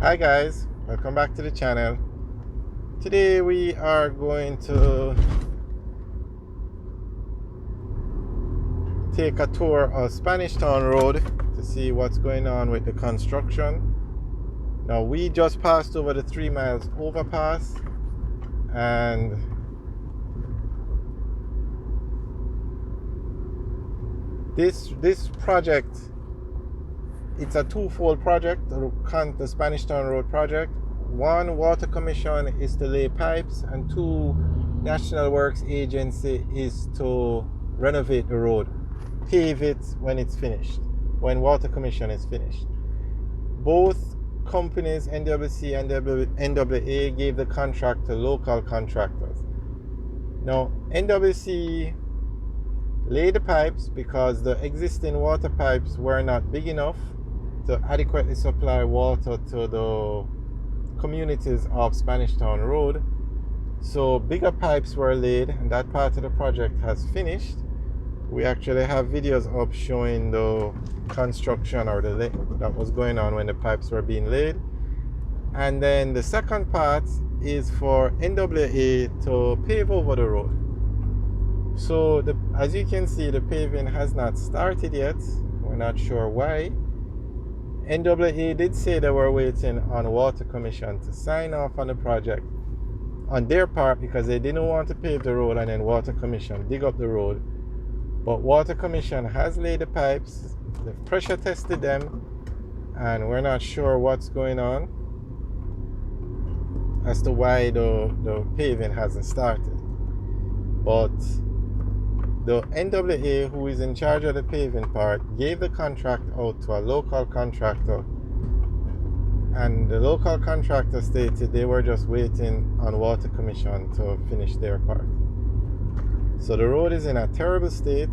Hi guys, welcome back to the channel. Today we are going to take a tour of Spanish Town Road to see what's going on with the construction. Now we just passed over the 3 miles overpass, and this project, it's a twofold project, the Spanish Town Road project. One, Water Commission is to lay pipes, and two, National Works Agency is to renovate the road, pave it when it's finished, when Water Commission is finished. Both companies, NWC and NWA, gave the contract to local contractors. Now, NWC laid the pipes because the existing water pipes were not big enough to adequately supply water to the communities of Spanish Town Road. So bigger pipes were laid, and that part of the project has finished. We actually have videos up showing the construction or that was going on when the pipes were being laid. And then the second part is for NWA to pave over the road. So as you can see, the paving has not started yet. We're not sure why. NWA did say they were waiting on Water Commission to sign off on the project on their part, because they didn't want to pave the road and then Water Commission dig up the road. But Water Commission has laid the pipes, they've pressure tested them, and we're not sure what's going on as to why the paving hasn't started. But the NWA, who is in charge of the paving part, gave the contract out to a local contractor, and the local contractor stated they were just waiting on Water Commission to finish their part. So the road is in a terrible state,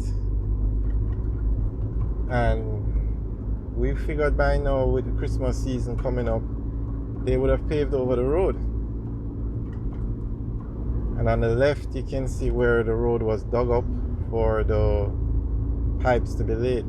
and we figured by now, with the Christmas season coming up, they would have paved over the road. And on the left you can see where the road was dug up for the pipes to be laid.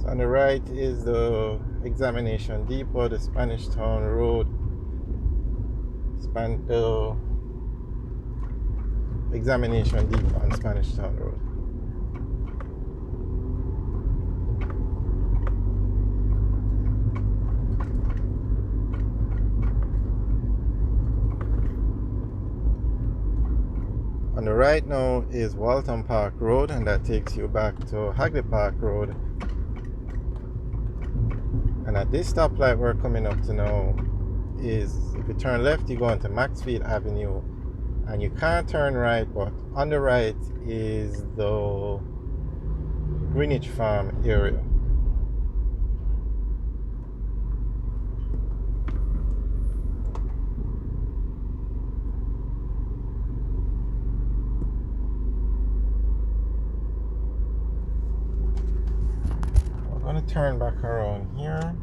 On the right is the examination depot, the Spanish Town Road, the examination depot on Spanish Town Road. On the right now is Walton Park Road, and that takes you back to Hagley Park Road. And at this stoplight we're coming up to now is, if you turn left you go into Maxfield Avenue, and you can't turn right, but on the right is the Greenwich Farm area. We're going to turn back around here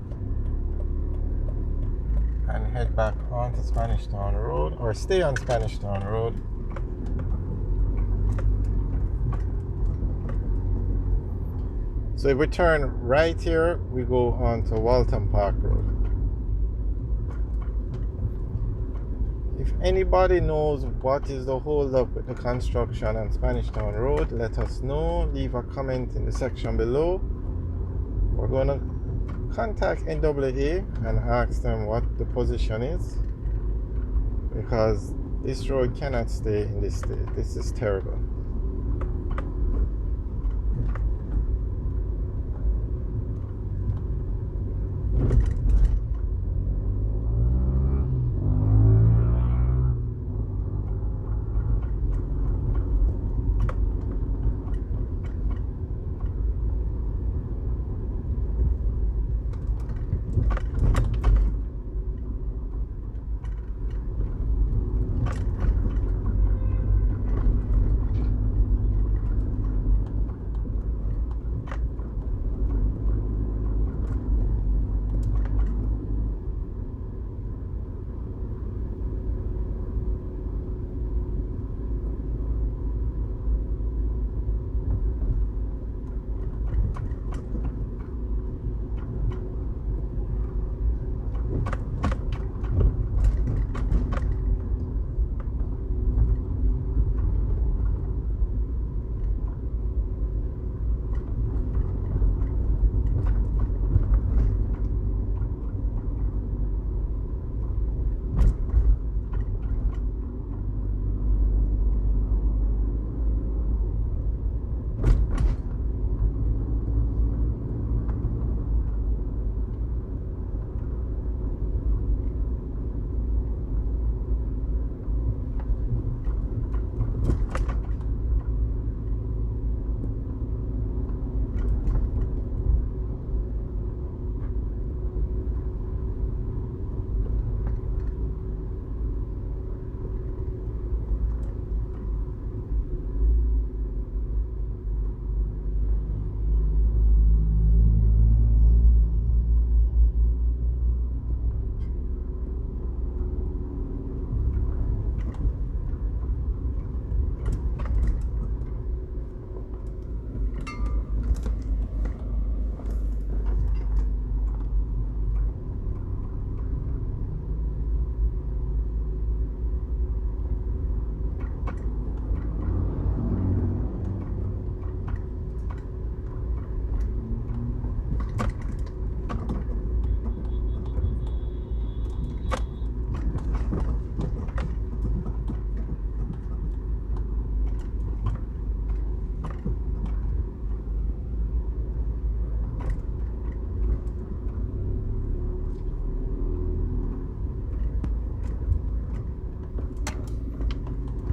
and head back onto Spanish Town Road, or stay on Spanish Town Road. So if we turn right here, we go on to Walton Park Road. If anybody knows what is the hold up with the construction on Spanish Town Road, let us know. Leave a comment in the section below. We're going to contact NWA and ask them what the position is, because This road cannot stay in this state. This is terrible.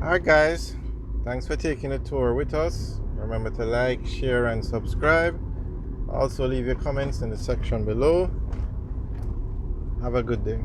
Alright guys, thanks for taking a tour with us. Remember to like, share and subscribe. Also leave your comments in the section below. Have a good day.